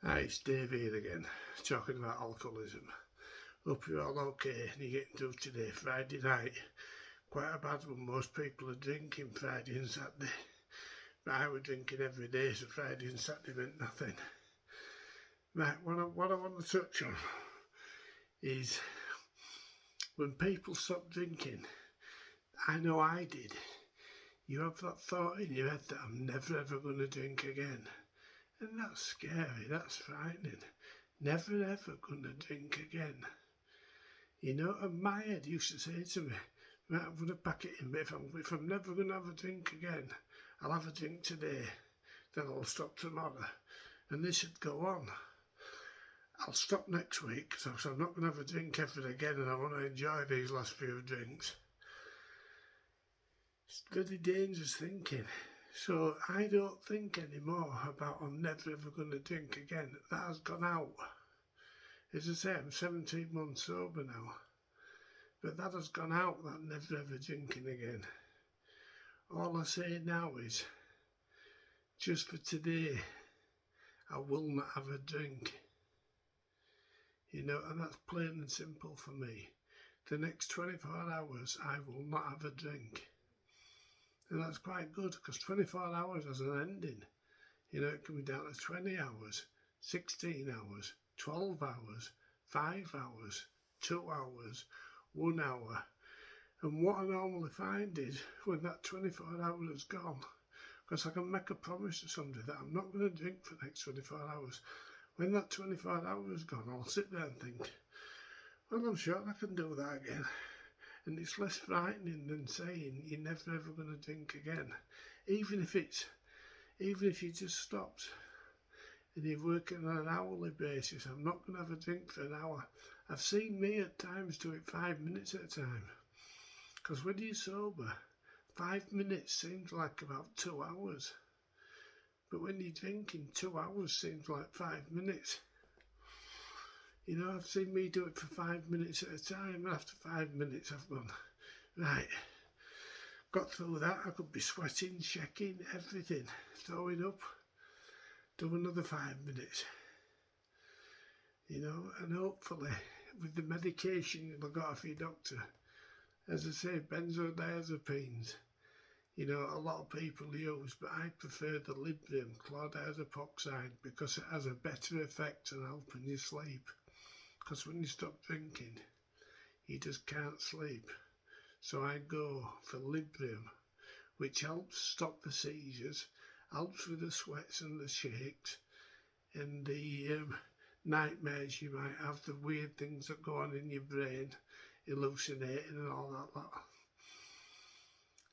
Hi, it's Dave here again, talking about alcoholism. Hope you're all okay and you're getting through today, Friday night. Quite a bad one, most people are drinking Friday and Saturday. But I was drinking every day, so Friday and Saturday meant nothing. Right, what I want to touch on is when people stop drinking, I know I did, you have that thought in your head that I'm never ever going to drink again. And that's scary, that's frightening. Never ever gonna drink again. You know, and my head used to say to me, right, I'm gonna pack it in, but if I'm never gonna have a drink again, I'll have a drink today, then I'll stop tomorrow. And this should go on. I'll stop next week, because I'm not gonna have a drink ever again and I want to enjoy these last few drinks. It's bloody dangerous thinking. So I don't think anymore about I'm never ever going to drink again. That has gone out. As I say, I'm 17 months sober now. But that has gone out, that never ever drinking again. All I say now is, just for today, I will not have a drink. You know, and that's plain and simple for me. The next 24 hours, I will not have a drink. And that's quite good, because 24 hours has an ending. You know, it can be down to 20 hours, 16 hours, 12 hours, 5 hours, 2 hours, 1 hour. And what I normally find is, when that 24 hours is gone, because I can make a promise to somebody that I'm not going to drink for the next 24 hours. When that 24 hours is gone, I'll sit there and think, well, I'm sure I can do that again. And it's less frightening than saying you're never ever going to drink again. Even if you just stopped and you're working on an hourly basis, I'm not going to have a drink for an hour. I've seen me at times do it 5 minutes at a time. Because when you're sober, 5 minutes seems like about 2 hours. But when you're drinking, 2 hours seems like 5 minutes. You know, I've seen me do it for 5 minutes at a time, and after 5 minutes I've gone, right, got through that. I could be sweating, shaking, everything, throwing up, do another 5 minutes. You know, and hopefully with the medication you've got off your doctor, as I say, benzodiazepines, you know, a lot of people use, but I prefer the Librium, chlordiazepoxide, because it has a better effect on helping you sleep. Because when you stop drinking, you just can't sleep. So I go for Librium, which helps stop the seizures, helps with the sweats and the shakes, and the nightmares you might have, the weird things that go on in your brain, hallucinating and all that lot.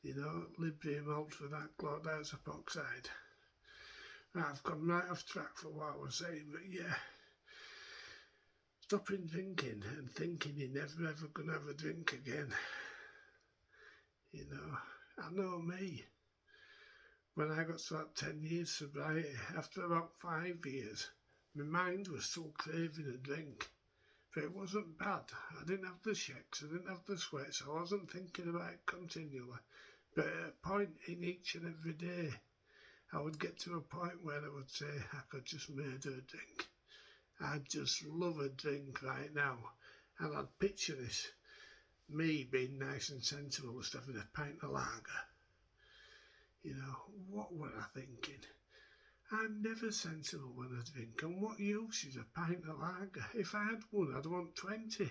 You know, Librium helps with that chlordiazepoxide. Right, I've gone right off track for what I was saying, but yeah. Stopping drinking and thinking you're never ever going to have a drink again. You know, I know me. When I got to that 10 years sobriety, after about 5 years, my mind was still craving a drink. But it wasn't bad. I didn't have the shakes, I didn't have the sweats, I wasn't thinking about it continually. But at a point in each and every day, I would get to a point where I would say, I could just murder a drink. I just love a drink right now. And I'd picture this, me being nice and sensible, just having a pint of lager. You know, what were I thinking? I'm never sensible when I drink, and what use is a pint of lager? If I had one, I'd want 20.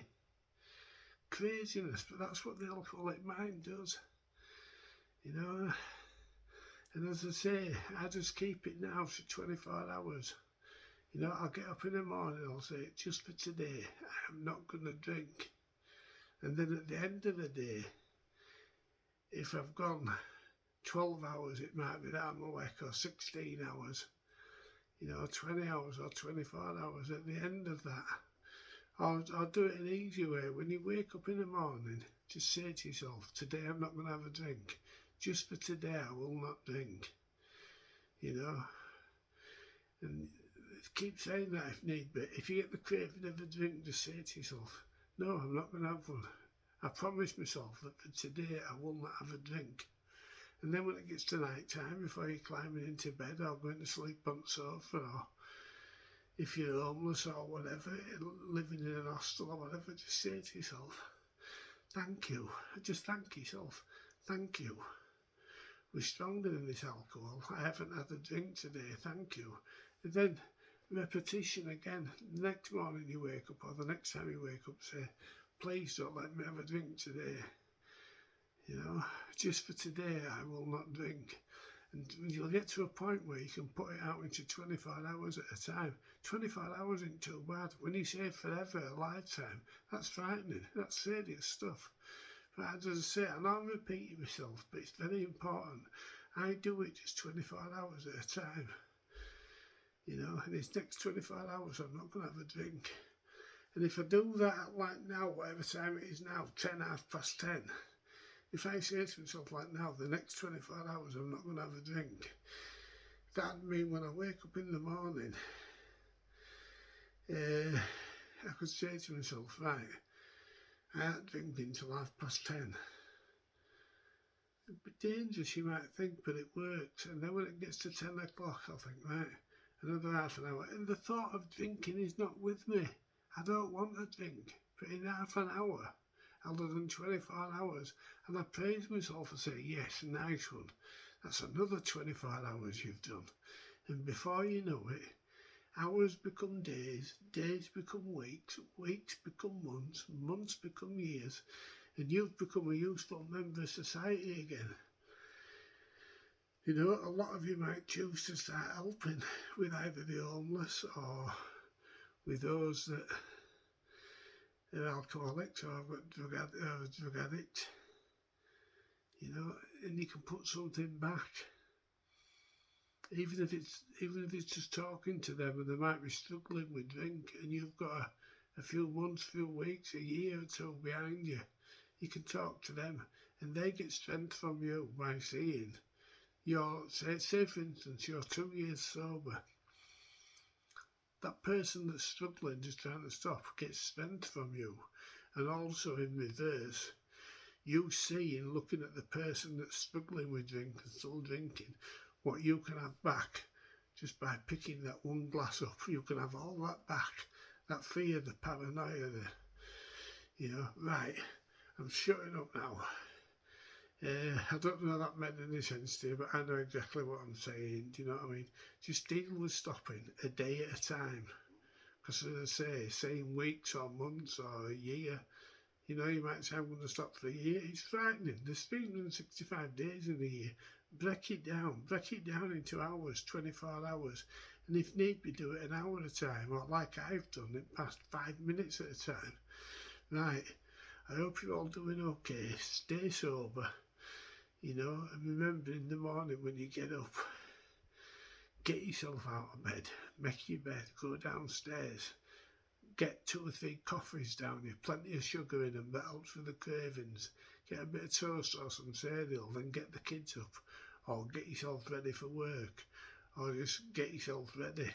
Craziness, but that's what the alcoholic mind does. You know, and as I say, I just keep it now for 24 hours. You know, I'll get up in the morning, I'll say, just for today, I'm not going to drink. And then at the end of the day, if I've gone 12 hours, it might be that I'm awake, or 16 hours, you know, 20 hours or 24 hours. At the end of that, I'll do it an easy way. When you wake up in the morning, just say to yourself, today I'm not going to have a drink. Just for today, I will not drink. You know, and keep saying that if need be. If you get the craving of a drink, just say to yourself, no, I'm not going to have one. I promise myself that for today I will not have a drink. And then when it gets to night time, before you're climbing into bed or going to sleep on the sofa or if you're homeless or whatever, living in an hostel or whatever, just say to yourself, thank you. Just thank yourself. Thank you. We're stronger than this alcohol. I haven't had a drink today. Thank you. And then repetition again. The next morning you wake up, or the next time you wake up, say, please don't let me have a drink today. You know, just for today I will not drink. And you'll get to a point where you can put it out into 24 hours at a time. 24 hours ain't too bad. When you say forever, a lifetime, that's frightening. That's serious stuff. But as I say, I know I'm repeating myself, but it's very important. I do it just 24 hours at a time. You know, in these next 24 hours, I'm not going to have a drink. And if I do that like now, whatever time it is now, 10:30, if I say to myself like now, the next 24 hours I'm not going to have a drink, that'd mean when I wake up in the morning, I could say to myself, right, I ain't drinking till 10:30. It'd be dangerous, you might think, but it works. And then when it gets to 10 o'clock, I'll think, right, another half an hour. And the thought of drinking is not with me. I don't want a drink, but in half an hour, other than 24 hours, and I praise myself and say, yes, nice one. That's another 24 hours you've done. And before you know it, hours become days, days become weeks, weeks become months, months become years, and you've become a useful member of society again. You know, a lot of you might choose to start helping with either the homeless or with those that are alcoholics or drug addicts, you know, and you can put something back. Even if it's just talking to them and they might be struggling with drink and you've got a few months, few weeks, a year or two behind you, you can talk to them and they get strength from you by seeing say for instance, you're 2 years sober. That person that's struggling, just trying to stop, gets strength from you. And also in reverse, you see in looking at the person that's struggling with drink and still drinking, what you can have back just by picking that one glass up. You can have all that back, that fear, the paranoia, right, I'm shutting up now. I don't know that made any sense to you, but I know exactly what I'm saying. Do you know what I mean? Just deal with stopping a day at a time. Because as I say, saying weeks or months or a year, you know, you might say, I'm going to stop for a year. It's frightening. There's 365 days in a year. Break it down into hours, 24 hours. And if need be, do it an hour at a time, or like I've done, it past 5 minutes at a time. Right, I hope you're all doing okay. Stay sober. You know, and remember in the morning when you get up, get yourself out of bed, make your bed, go downstairs, get 2 or 3 coffees down here, plenty of sugar in them, that helps with the cravings. Get a bit of toast or some cereal, then get the kids up, or get yourself ready for work, or just get yourself ready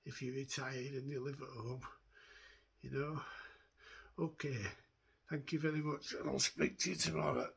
if you're retired and you live at home, you know. Okay, thank you very much, and I'll speak to you tomorrow.